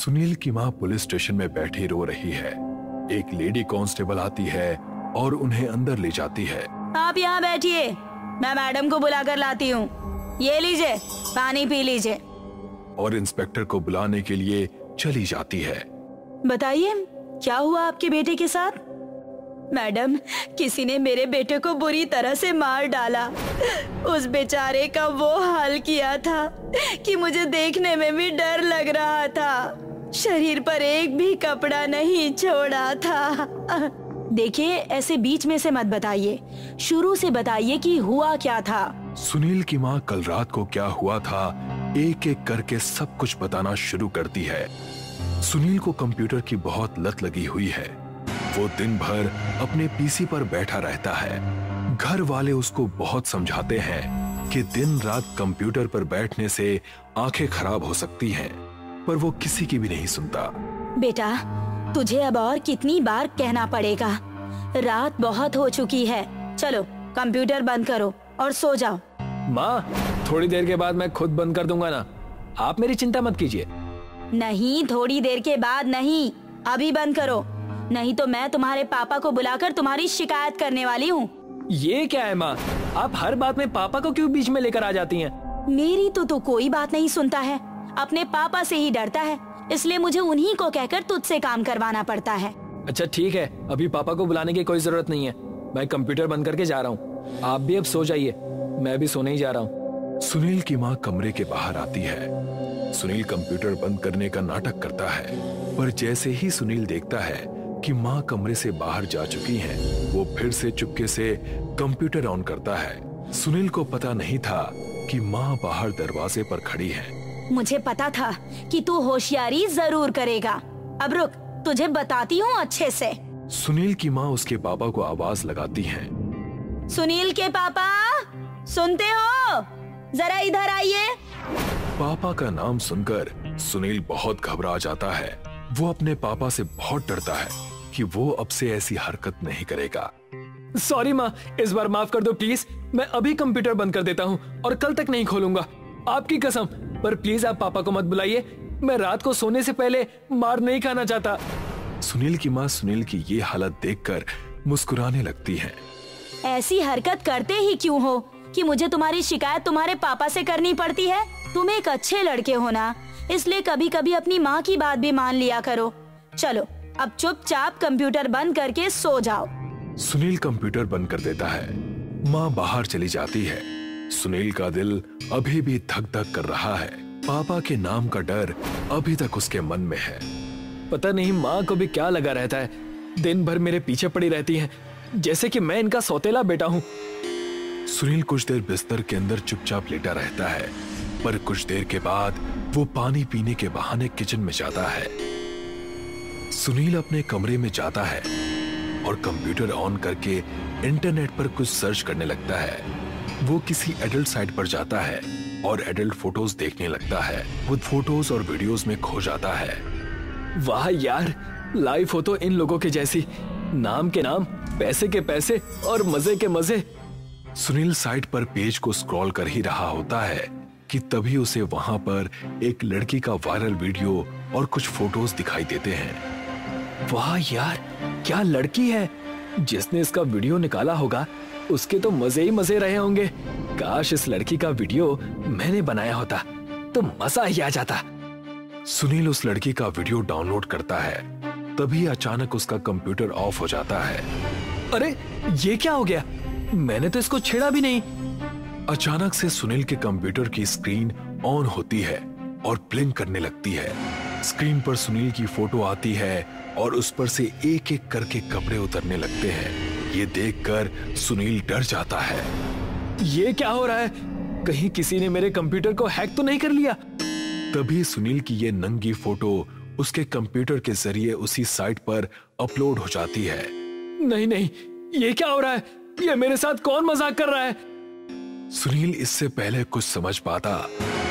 सुनील की माँ police station में बैठी रो रही है। एक लेडी कांस्टेबल आती है और उन्हें अंदर ले जाती है। आप यहाँ बैठिए, मैं मैडम को बुला कर लाती हूँ। ये लीजिए, पानी पी लीजिए। और इंस्पेक्टर को बुलाने के लिए चली जाती है। बताइए, क्या हुआ आपके बेटे के साथ? मैडम, किसी ने मेरे बेटे को बुरी तरह से मार डाला। उस बेचारे का वो हाल किया था कि मुझे देखने में भी डर लग रहा था। शरीर पर एक भी कपड़ा नहीं छोड़ा था। देखिए, ऐसे बीच में से मत बताइए, शुरू से बताइए कि हुआ क्या था। सुनील की माँ कल रात को क्या हुआ था एक एक करके सब कुछ बताना शुरू करती है। सुनील को कंप्यूटर की बहुत लत लगी हुई है। वो दिन भर अपने पीसी पर बैठा रहता है। घर वाले उसको बहुत समझाते हैं कि दिन रात कंप्यूटर पर बैठने से आंखें खराब हो सकती हैं, पर वो किसी की भी नहीं सुनता। बेटा, तुझे अब और कितनी बार कहना पड़ेगा, रात बहुत हो चुकी है। चलो कंप्यूटर बंद करो और सो जाओ। माँ, थोड़ी देर के बाद मैं खुद बंद कर दूंगा ना, आप मेरी चिंता मत कीजिए। नहीं, थोड़ी देर के बाद नहीं, अभी बंद करो, नहीं तो मैं तुम्हारे पापा को बुलाकर तुम्हारी शिकायत करने वाली हूँ। ये क्या है माँ, आप हर बात में पापा को क्यों बीच में लेकर आ जाती हैं? मेरी तो कोई बात नहीं सुनता है, अपने पापा से ही डरता है, इसलिए मुझे उन्हीं को कहकर तुझसे काम करवाना पड़ता है। अच्छा ठीक है, अभी पापा को बुलाने की कोई जरूरत नहीं है, मैं कंप्यूटर बंद करके जा रहा हूँ। आप भी अब सो जाइए, मैं भी सोने ही जा रहा हूँ। सुनील की माँ कमरे के बाहर आती है। सुनील कंप्यूटर बंद करने का नाटक करता है, पर जैसे ही सुनील देखता है कि माँ कमरे से बाहर जा चुकी हैं, वो फिर से चुपके से कंप्यूटर ऑन करता है। सुनील को पता नहीं था कि माँ बाहर दरवाजे पर खड़ी है। मुझे पता था कि तू होशियारी जरूर करेगा। अब रुक, तुझे बताती हूँ अच्छे से। सुनील की माँ उसके पापा को आवाज लगाती है। सुनील के पापा, सुनते हो? जरा इधर आइए। पापा का नाम सुनकर सुनील बहुत घबरा जाता है। वो अपने पापा से बहुत डरता है कि वो अब से ऐसी हरकत नहीं करेगा। सॉरी माँ, इस बार माफ कर दो प्लीज, मैं अभी कंप्यूटर बंद कर देता हूँ और कल तक नहीं खोलूंगा, आपकी कसम। पर प्लीज आप पापा को मत बुलाइए, मैं रात को सोने से पहले मार नहीं खाना चाहता। सुनील की माँ सुनील की ये हालत देखकर मुस्कुराने लगती है। ऐसी हरकत करते ही क्यों हो कि मुझे तुम्हारी शिकायत तुम्हारे पापा से करनी पड़ती है? तुम एक अच्छे लड़के हो ना, इसलिए कभी कभी अपनी माँ की बात भी मान लिया करो। चलो अब चुपचाप कंप्यूटर बंद करके सो जाओ। सुनील कंप्यूटर बंद कर देता है। माँ बाहर चली जाती है। सुनील का दिल अभी भी धक धक कर रहा है। पापा के नाम का डर अभी तक उसके मन में है। पता नहीं माँ को भी क्या लगा रहता है, दिन भर मेरे पीछे पड़ी रहती है, जैसे कि मैं इनका सौतेला बेटा हूँ। सुनील कुछ देर बिस्तर के अंदर चुपचाप लेटा रहता है, पर कुछ देर के बाद वो पानी पीने के बहाने किचन में जाता है। सुनील अपने कमरे में जाता है और कंप्यूटर ऑन करके इंटरनेट पर कुछ सर्च करने लगता है। वो किसी एडल्ट साइट पर जाता है और एडल्ट फोटोज देखने लगता है। वो फोटोज और वीडियोस में खो जाता है। वाह यार, लाइफ हो तो इन लोगों के जैसी, नाम के नाम, पैसे के पैसे और मजे के मजे। सुनील साइट पर पेज को स्क्रॉल कर ही रहा होता है कि तभी उसे वहां पर एक लड़की का वायरल वीडियो और कुछ फोटोज दिखाई देते हैं। वाह यार, क्या लड़की है! जिसने इसका वीडियो निकाला होगा उसके तो मजे ही मजे रहे होंगे। काश इस लड़की का वीडियो मैंने बनाया होता तो मजा ही आ जाता। सुनील उस लड़की का वीडियो डाउनलोड करता है, तभी अचानक उसका कंप्यूटर ऑफ हो जाता है। अरे ये क्या हो गया, मैंने तो इसको छेड़ा भी नहीं। अचानक से सुनील के कंप्यूटर की स्क्रीन ऑन होती है और ब्लिंक करने लगती है। स्क्रीन पर सुनील की फोटो आती है और उस पर से एक एक करके कपड़े उतरने लगते हैं। ये देखकर सुनील डर जाता है। ये क्या हो रहा है, कहीं किसी ने मेरे कंप्यूटर को हैक तो नहीं कर लिया? तभी सुनील की ये नंगी फोटो उसके कंप्यूटर के जरिए उसी साइट पर अपलोड हो जाती है। नहीं नहीं, ये क्या हो रहा है, ये मेरे साथ कौन मजाक कर रहा है? सुनील इससे पहले कुछ समझ पाता,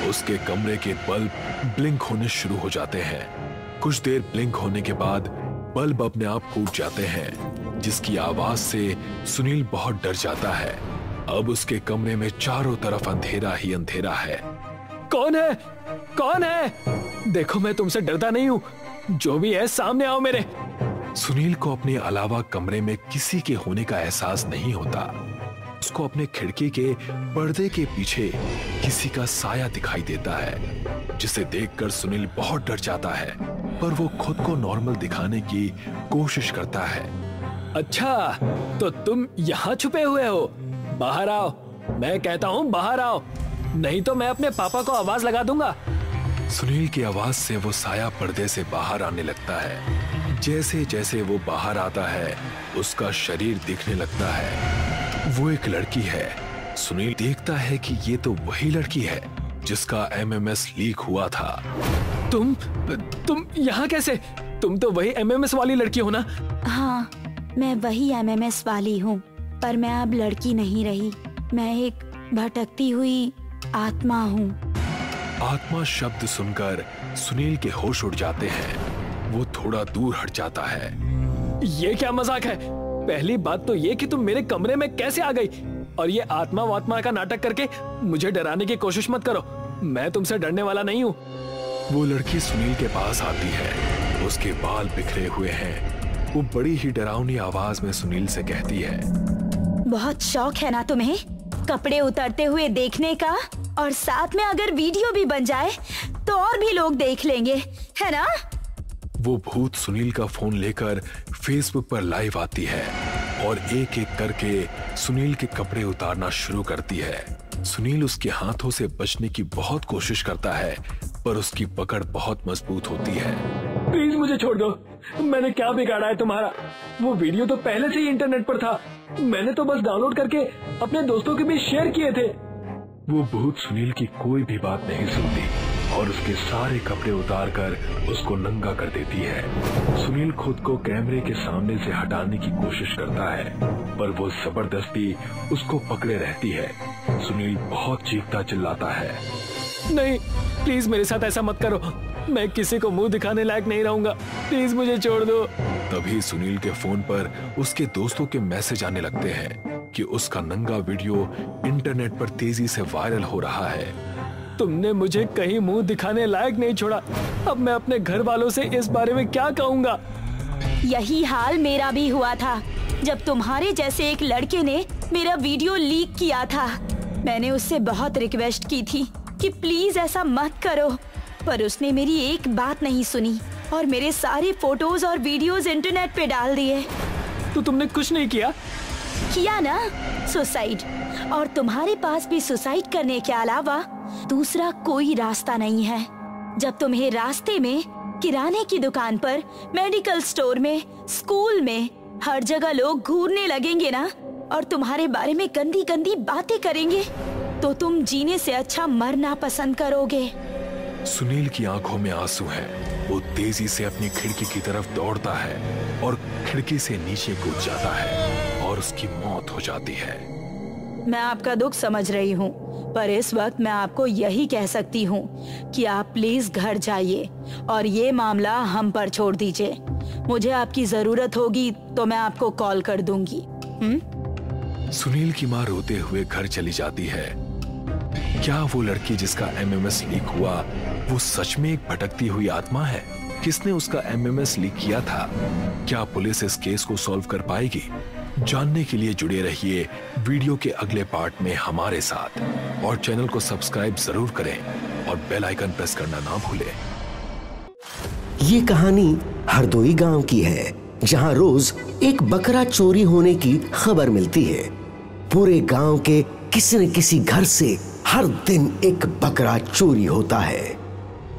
उसके कमरे के बल्ब ब्लिंक होने शुरू हो जाते हैं। कुछ देर ब्लिंक होने के बाद बल्ब अपने आप फूट जाते हैं, जिसकी आवाज से सुनील बहुत डर जाता है। अब उसके कमरे में चारों तरफ अंधेरा ही अंधेरा है। कौन है? कौन है? देखो मैं तुमसे डरता नहीं हूँ, जो भी है सामने आओ मेरे। सुनील को अपने अलावा कमरे में किसी के होने का एहसास नहीं होता। उसको अपने खिड़की के पर्दे के पीछे किसी का साया दिखाई देता है, जिसे देखकर सुनील बहुत डर जाता है, पर वो खुद को नॉर्मल दिखाने की कोशिश करता है। अच्छा, तो तुम यहाँ छुपे हुए हो? बाहर आओ, मैं कहता हूँ बाहर आओ, नहीं तो मैं अपने पापा को आवाज लगा दूंगा। सुनील की आवाज से वो साया पर्दे से बाहर आने लगता है। जैसे जैसे वो बाहर आता है, उसका शरीर दिखने लगता है। वो एक लड़की है। सुनील देखता है कि ये तो वही लड़की है जिसका MMS लीक हुआ था। तुम यहाँ कैसे? तुम तो वही MMS वाली लड़की हो ना? हाँ, मैं वही MMS वाली हूँ, पर मैं अब लड़की नहीं रही। मैं एक भटकती हुई आत्मा हूँ। आत्मा शब्द सुनकर सुनील के होश उड़ जाते हैं। वो थोड़ा दूर हट जाता है। ये क्या मजाक है? पहली बात तो ये कि तुम मेरे कमरे में कैसे आ गई, और ये आत्मा वात्मा का नाटक करके मुझे डराने की कोशिश मत करो। मैं तुमसे डरने वाला नहीं हूँ। वो लड़की सुनील के पास आती है। उसके बाल बिखरे हुए हैं। वो बड़ी ही डरावनी आवाज में सुनील से कहती है, बहुत शौक है ना तुम्हें कपड़े उतरते हुए देखने का, और साथ में अगर वीडियो भी बन जाए तो और भी लोग देख लेंगे, है ना? वो भूत सुनील का फोन लेकर फेसबुक पर लाइव आती है और एक एक करके सुनील के कपड़े उतारना शुरू करती है। सुनील उसके हाथों से बचने की बहुत कोशिश करता है, पर उसकी पकड़ बहुत मजबूत होती है। प्लीज मुझे छोड़ दो, मैंने क्या बिगाड़ा है तुम्हारा? वो वीडियो तो पहले से ही इंटरनेट पर था, मैंने तो बस डाउनलोड करके अपने दोस्तों के बीच शेयर किए थे। वो भूत सुनील की कोई भी बात नहीं सुनती और उसके सारे कपड़े उतारकर उसको नंगा कर देती है। सुनील खुद को कैमरे के सामने से हटाने की कोशिश करता है, पर वो जबरदस्ती उसको पकड़े रहती है। सुनील बहुत चीखता चिल्लाता है, नहीं, प्लीज मेरे साथ ऐसा मत करो, मैं किसी को मुंह दिखाने लायक नहीं रहूंगा, प्लीज मुझे छोड़ दो। तभी सुनील के फोन पर उसके दोस्तों के मैसेज आने लगते हैं कि उसका नंगा वीडियो इंटरनेट पर तेजी से वायरल हो रहा है। तुमने मुझे कहीं मुंह दिखाने लायक नहीं छोड़ा, अब मैं अपने घर वालों से इस बारे में क्या कहूँगा? यही हाल मेरा भी हुआ था जब तुम्हारे जैसे एक लड़के ने मेरा वीडियो लीक किया था। मैंने उससे बहुत रिक्वेस्ट की थी कि प्लीज ऐसा मत करो, पर उसने मेरी एक बात नहीं सुनी और मेरे सारे फोटोज और वीडियोस इंटरनेट पे डाल दिए। तो तुमने कुछ नहीं किया? किया ना, सुसाइड। और तुम्हारे पास भी सुसाइड करने के अलावा दूसरा कोई रास्ता नहीं है। जब तुम्हें रास्ते में, किराने की दुकान पर, मेडिकल स्टोर में, स्कूल में, हर जगह लोग घूरने लगेंगे ना और तुम्हारे बारे में गंदी गंदी बातें करेंगे, तो तुम जीने से अच्छा मरना पसंद करोगे। सुनील की आंखों में आंसू हैं। वो तेजी से अपनी खिड़की की तरफ दौड़ता है और खिड़की से नीचे कूद जाता है और उसकी मौत हो जाती है। मैं आपका दुख समझ रही हूँ, पर इस वक्त मैं आपको यही कह सकती हूँ कि आप प्लीज घर जाइए और ये मामला हम पर छोड़ दीजिए। मुझे आपकी जरूरत होगी तो मैं आपको कॉल कर दूंगी। सुनील की माँ रोते हुए घर चली जाती है। क्या वो लड़की जिसका MMS लीक हुआ वो सच में एक भटकती हुई आत्मा है? किसने उसका MMS लीक किया था? क्या पुलिस इस केस को सॉल्व कर पाएगी? जानने के लिए जुड़े रहिए वीडियो के अगले पार्ट में हमारे साथ, और चैनल को सब्सक्राइब जरूर करें और बेल आइकन प्रेस करना ना भूलें। ये कहानी हरदोई गांव की है, जहां रोज एक बकरा चोरी होने की खबर मिलती है। पूरे गांव के किसी न किसी घर से हर दिन एक बकरा चोरी होता है।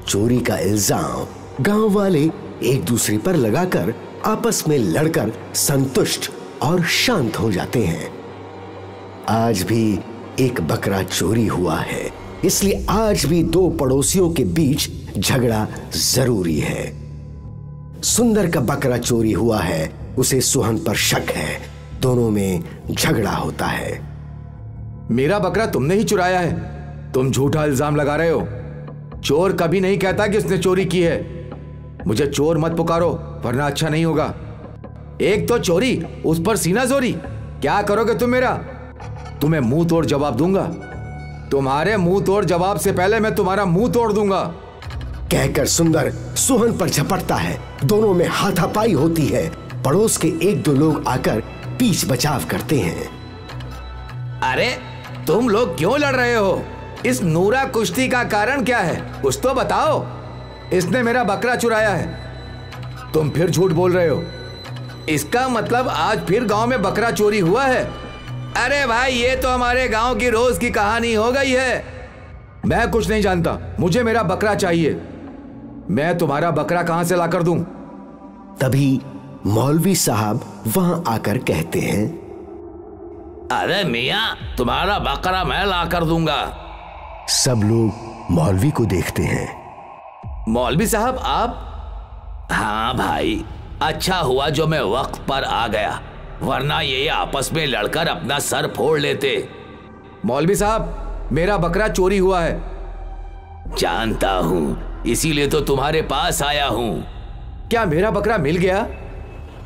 चोरी का इल्जाम गांव वाले एक दूसरे पर लगाकर आपस में लड़कर संतुष्ट और शांत हो जाते हैं। आज भी एक बकरा चोरी हुआ है, इसलिए आज भी दो पड़ोसियों के बीच झगड़ा जरूरी है। सुंदर का बकरा चोरी हुआ है, उसे सुहन पर शक है, दोनों में झगड़ा होता है। मेरा बकरा तुमने ही चुराया है, तुम झूठा इल्जाम लगा रहे हो। चोर कभी नहीं कहता कि उसने चोरी की है। मुझे चोर मत पुकारो वरना अच्छा नहीं होगा। एक तो चोरी, उस पर सीना जोरी, क्या करोगे तुम मेरा? तुम्हें मुंह तोड़ जवाब दूंगा। तुम्हारे मुंह तोड़ जवाब से पहले मैं तुम्हारा मुंह तोड़ दूंगा। कहकर सुंदर सोहन पर झपटता है। दोनों में हाथापाई होती है। पड़ोस के एक दो लोग आकर बीच बचाव करते हैं। अरे तुम लोग क्यों लड़ रहे हो? इस नूरा कुश्ती का कारण क्या है? कुछ तो बताओ। इसने मेरा बकरा चुराया है। तुम फिर झूठ बोल रहे हो। इसका मतलब आज फिर गांव में बकरा चोरी हुआ है? अरे भाई, ये तो हमारे गांव की रोज की कहानी हो गई है। मैं कुछ नहीं जानता, मुझे मेरा बकरा चाहिए। मैं तुम्हारा बकरा कहां से लाकर दूं? तभी मौलवी साहब वहां आकर कहते हैं, अरे मियां, तुम्हारा बकरा मैं लाकर दूंगा। सब लोग मौलवी को देखते हैं। मौलवी साहब आप? हाँ भाई, अच्छा हुआ जो मैं वक्त पर आ गया, वरना ये आपस में लड़कर अपना सर फोड़ लेते। मौलवी साहब, मेरा बकरा चोरी हुआ है। जानता हूँ, इसीलिए तो तुम्हारे पास आया हूँ। क्या मेरा बकरा मिल गया?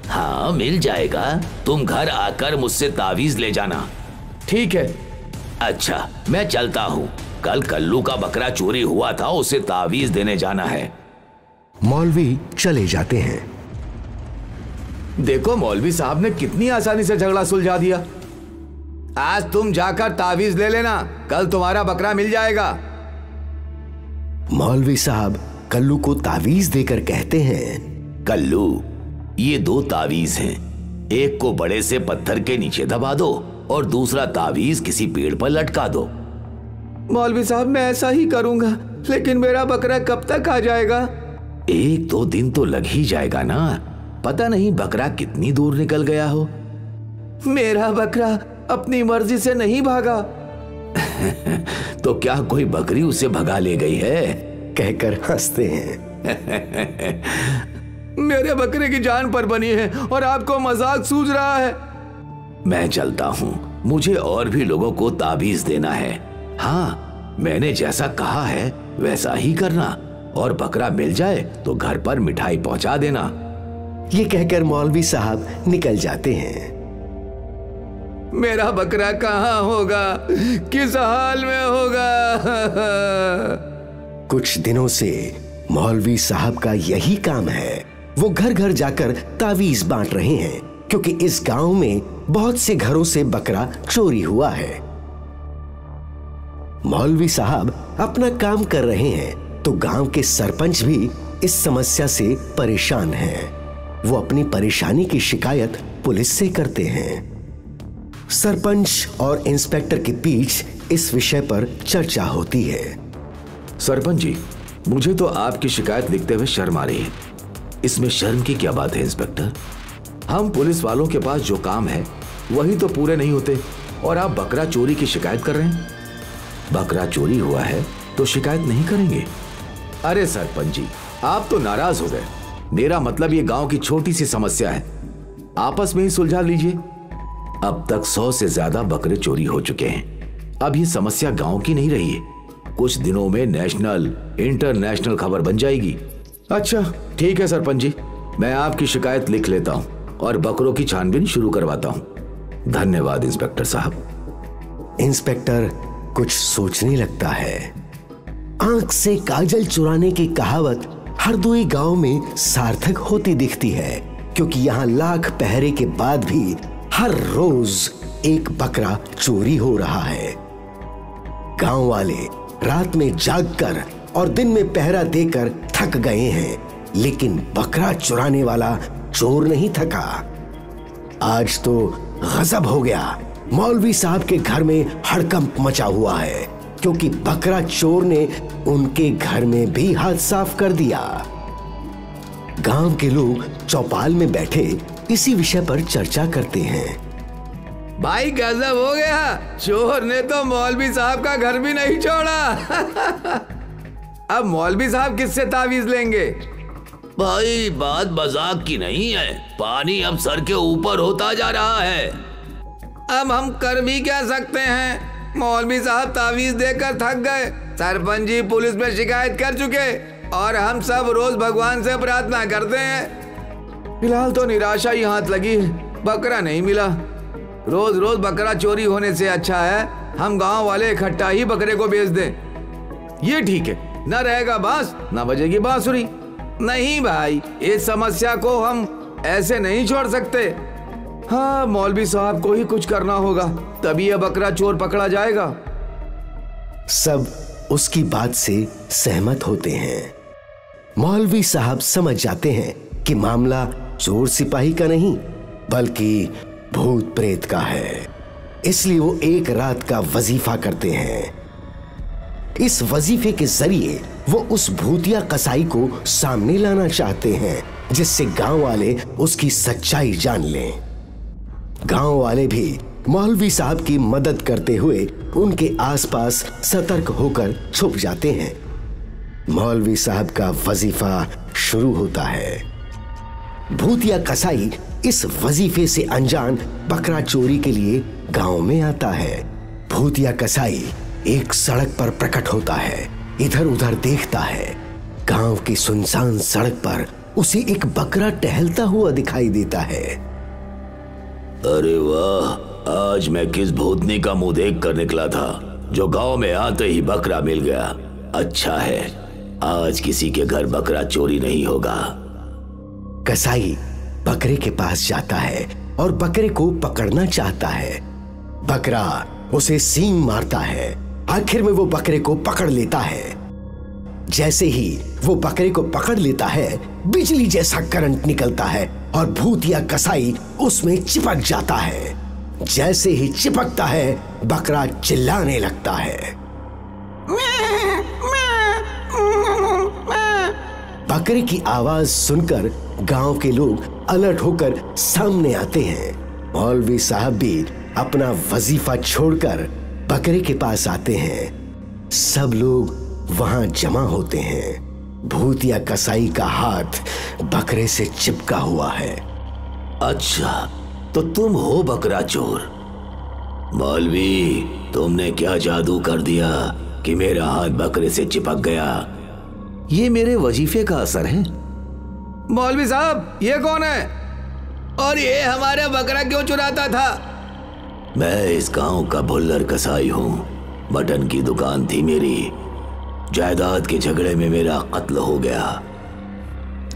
हाँ, मिल जाएगा। तुम घर आकर मुझसे तावीज ले जाना। ठीक है। अच्छा, मैं चलता हूँ। कल कल्लू का बकरा चोरी हुआ था, उसे तावीज देने जाना है। मौलवी चले जाते हैं। देखो, मौलवी साहब ने कितनी आसानी से झगड़ा सुलझा दिया। आज तुम जाकर तावीज ले लेना, कल तुम्हारा बकरा मिल जाएगा। मौलवी साहब कल्लू को तावीज देकर कहते हैं, कल्लू, ये 2 तावीज हैं। एक को बड़े से पत्थर के नीचे दबा दो और दूसरा तावीज किसी पेड़ पर लटका दो। मौलवी साहब, मैं ऐसा ही करूंगा, लेकिन मेरा बकरा कब तक आ जाएगा? 1-2 दिन तो लग ही जाएगा ना। पता नहीं बकरा कितनी दूर निकल गया हो। मेरा बकरा अपनी मर्जी से नहीं भागा। तो क्या कोई बकरी उसे भगा ले गई है? कहकर हंसते हैं। मेरे बकरे की जान पर बनी है और आपको मजाक सूझ रहा है। मैं चलता हूँ, मुझे और भी लोगों को ताबीज देना है। हाँ, मैंने जैसा कहा है वैसा ही करना, और बकरा मिल जाए तो घर पर मिठाई पहुंचा देना। ये कहकर मौलवी साहब निकल जाते हैं। मेरा बकरा कहाँ होगा? किस हाल में होगा? कुछ दिनों से मौलवी साहब का यही काम है। वो घर घर जाकर तावीज बांट रहे हैं, क्योंकि इस गांव में बहुत से घरों से बकरा चोरी हुआ है। मौलवी साहब अपना काम कर रहे हैं तो गांव के सरपंच भी इस समस्या से परेशान हैं। वो अपनी परेशानी की शिकायत पुलिस से करते हैं। सरपंच और इंस्पेक्टर के बीच इस विषय पर चर्चा होती है। सरपंच जी, मुझे तो आपकी शिकायत लिखते हुए शर्म आ रही है। इसमें शर्म की क्या बात है इंस्पेक्टर? हम पुलिस वालों के पास जो काम है वही तो पूरे नहीं होते, और आप बकरा चोरी की शिकायत कर रहे हैं। बकरा चोरी हुआ है तो शिकायत नहीं करेंगे? अरे सरपंच जी, आप तो नाराज हो गए। मेरा मतलब ये गांव की छोटी सी समस्या है, आपस में ही सुलझा लीजिए। अब तक 100 से ज्यादा बकरे चोरी हो चुके हैं। अब ये समस्या गांव की नहीं रही है, कुछ दिनों में नेशनल इंटरनेशनल खबर बन जाएगी। अच्छा ठीक है सरपंच जी, मैं आपकी शिकायत लिख लेता हूँ और बकरों की छानबीन शुरू करवाता हूँ। धन्यवाद इंस्पेक्टर साहब। इंस्पेक्टर कुछ सोचने लगता है। आंख से काजल चुराने की कहावत हरदोई गांव में सार्थक होती दिखती है, क्योंकि यहाँ लाख पहरे के बाद भी हर रोज एक बकरा चोरी हो रहा है। गांव वाले रात में जागकर और दिन में पहरा देकर थक गए हैं, लेकिन बकरा चुराने वाला चोर नहीं थका। आज तो गजब हो गया। मौलवी साहब के घर में हड़कंप मचा हुआ है, क्योंकि बकरा चोर ने उनके घर में भी हाथ साफ कर दिया। गांव के लोग चौपाल में बैठे इसी विषय पर चर्चा करते हैं। भाई गजब हो गया, चोर ने तो मौलवी साहब का घर भी नहीं छोड़ा। अब मौलवी साहब किससे तावीज लेंगे? भाई बात मजाक की नहीं है, पानी अब सर के ऊपर होता जा रहा है। अब हम कर भी क्या सकते हैं? मौलवी साहब तावीज देकर थक गए, सरपंच जी पुलिस में शिकायत कर चुके, और हम सब रोज भगवान से प्रार्थना करते हैं। फिलहाल तो निराशा ही हाथ लगी है, बकरा नहीं मिला। रोज रोज बकरा चोरी होने से अच्छा है हम गांव वाले इकट्ठा ही बकरे को बेच दें। ये ठीक है, न रहेगा बांस न बजेगी बांसुरी। नहीं भाई, इस समस्या को हम ऐसे नहीं छोड़ सकते। हाँ, मौलवी साहब को ही कुछ करना होगा, तभी यह बकरा चोर पकड़ा जाएगा। सब उसकी बात से सहमत होते हैं। मौलवी साहब समझ जाते हैं कि मामला चोर सिपाही का नहीं बल्कि भूत प्रेत का है, इसलिए वो एक रात का वजीफा करते हैं। इस वजीफे के जरिए वो उस भूतिया कसाई को सामने लाना चाहते हैं, जिससे गांव वाले उसकी सच्चाई जान लें। गांव वाले भी मौलवी साहब की मदद करते हुए उनके आसपास सतर्क होकर छुप जाते हैं। मौलवी साहब का वजीफा शुरू होता है। भूतिया कसाई इस वजीफे से अनजान बकरा चोरी के लिए गांव में आता है। भूतिया कसाई एक सड़क पर प्रकट होता है, इधर उधर देखता है। गांव की सुनसान सड़क पर उसे एक बकरा टहलता हुआ दिखाई देता है। अरे वाह, आज मैं किस भूतनी का मुंह देख कर निकला था जो गांव में आते ही बकरा मिल गया। अच्छा है, आज किसी के घर बकरा चोरी नहीं होगा। कसाई बकरे के पास जाता है और बकरे को पकड़ना चाहता है। बकरा उसे सींग मारता है। आखिर में वो बकरे को पकड़ लेता है। जैसे ही वो बकरे को पकड़ लेता है, बिजली जैसा करंट निकलता है और भूतिया कसाई उसमें चिपक जाता है। जैसे ही चिपकता है, बकरा चिल्लाने लगता है। बकरे की आवाज सुनकर गांव के लोग अलर्ट होकर सामने आते हैं। मौलवी साहब भी अपना वजीफा छोड़कर बकरे के पास आते हैं। सब लोग वहां जमा होते हैं। भूतिया कसाई का हाथ बकरे से चिपका हुआ है। अच्छा, तो तुम हो बकरा चोर। मौलवी, तुमने क्या जादू कर दिया कि मेरा हाथ बकरे से चिपक गया? ये मेरे वजीफे का असर है। मौलवी साहब, ये कौन है और ये हमारा बकरा क्यों चुराता था? मैं इस गांव का भुल्लर कसाई हूँ। मटन की दुकान थी मेरी। जायदाद के झगड़े में मेरा कत्ल हो गया।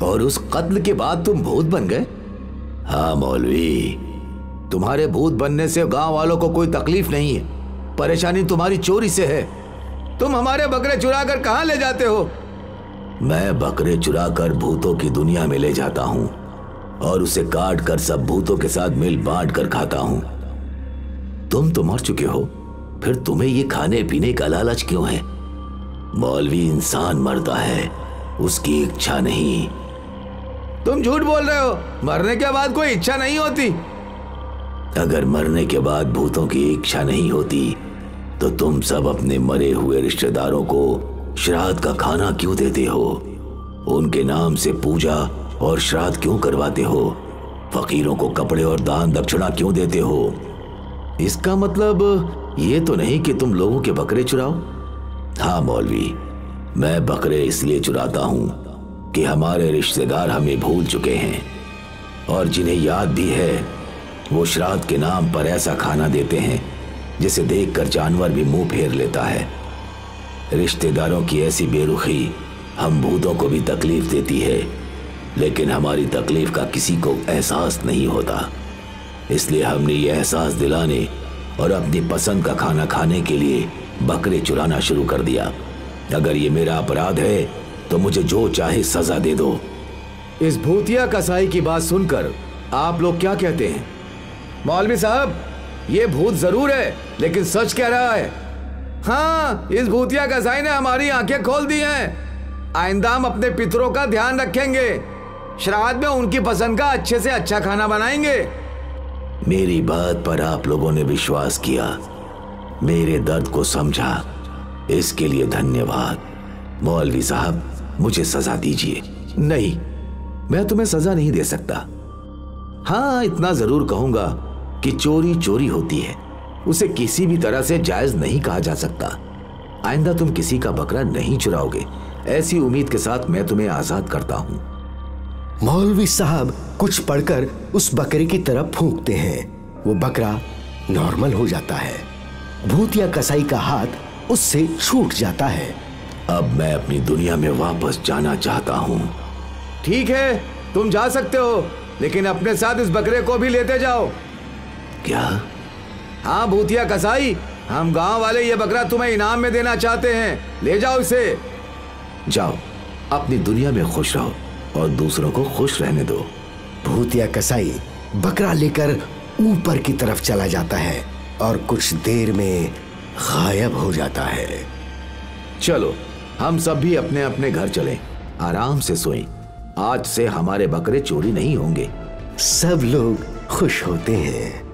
और उस कत्ल के बाद तुम भूत बन गए? हाँ मौलवी। तुम्हारे भूत बनने से गांव वालों को कोई तकलीफ नहीं है, परेशानी तुम्हारी चोरी से है। तुम हमारे बकरे चुरा कर कहाँ ले जाते हो? मैं बकरे चुरा कर भूतों की दुनिया में ले जाता हूँ और उसे काट कर सब भूतों के साथ मिल बांट कर खाता हूँ। तुम तो मर चुके हो, फिर तुम्हें ये खाने पीने का लालच क्यों है? मौलवी इंसान मरता है, उसकी इच्छा नहीं। तुम झूठ बोल रहे हो। मरने के बाद कोई इच्छा नहीं होती। अगर मरने के बाद भूतों की इच्छा नहीं होती तो तुम सब अपने मरे हुए रिश्तेदारों को श्राद्ध का खाना क्यों देते हो? उनके नाम से पूजा और श्राद्ध क्यों करवाते हो? फकीरों को कपड़े और दान दक्षिणा क्यों देते हो? इसका मतलब ये तो नहीं कि तुम लोगों के बकरे चुराओ। हाँ मौलवी, मैं बकरे इसलिए चुराता हूँ कि हमारे रिश्तेदार हमें भूल चुके हैं और जिन्हें याद भी है वो श्राद्ध के नाम पर ऐसा खाना देते हैं जिसे देखकर जानवर भी मुंह फेर लेता है। रिश्तेदारों की ऐसी बेरुखी हम भूतों को भी तकलीफ देती है, लेकिन हमारी तकलीफ का किसी को एहसास नहीं होता। इसलिए हमने ये एहसास दिलाने और अपनी पसंद का खाना खाने के लिए बकरे चुराना शुरू कर दिया। अगर ये मेरा अपराध है तो मुझे जो चाहे सजा दे दो। इस भूतिया कसाई की बात सुनकर आप लोग क्या कहते हैं? मौलवी साहब, ये भूत जरूर है लेकिन सच कह रहा है। हाँ, इस भूतिया कसाई ने हमारी आंखें खोल दी हैं। आइंदा हम अपने पितरों का ध्यान रखेंगे। श्राद्ध में उनकी पसंद का अच्छे से अच्छा खाना बनाएंगे। मेरी बात पर आप लोगों ने विश्वास किया, मेरे दर्द को समझा, इसके लिए धन्यवाद। मौलवी साहब, मुझे सजा दीजिए। नहीं, मैं तुम्हें सजा नहीं दे सकता। हाँ, इतना जरूर कहूंगा कि चोरी चोरी होती है, उसे किसी भी तरह से जायज नहीं कहा जा सकता। आइंदा तुम किसी का बकरा नहीं चुराओगे, ऐसी उम्मीद के साथ मैं तुम्हें आजाद करता हूं। मौलवी साहब कुछ पढ़कर उस बकरे की तरफ फूंकते हैं। वो बकरा नॉर्मल हो जाता है। भूतिया कसाई का हाथ उससे छूट जाता है। अब मैं अपनी दुनिया में वापस जाना चाहता हूँ। ठीक है, तुम जा सकते हो, लेकिन अपने साथ इस बकरे को भी लेते जाओ। क्या? हाँ भूतिया कसाई, हम गांव वाले ये बकरा तुम्हें इनाम में देना चाहते हैं, ले जाओ इसे। जाओ, अपनी दुनिया में खुश रहो और दूसरों को खुश रहने दो। भूतिया कसाई बकरा लेकर ऊपर की तरफ चला जाता है और कुछ देर में गायब हो जाता है। चलो हम सब भी अपने अपने घर चलें, आराम से सोएं। आज से हमारे बकरे चोरी नहीं होंगे। सब लोग खुश होते हैं।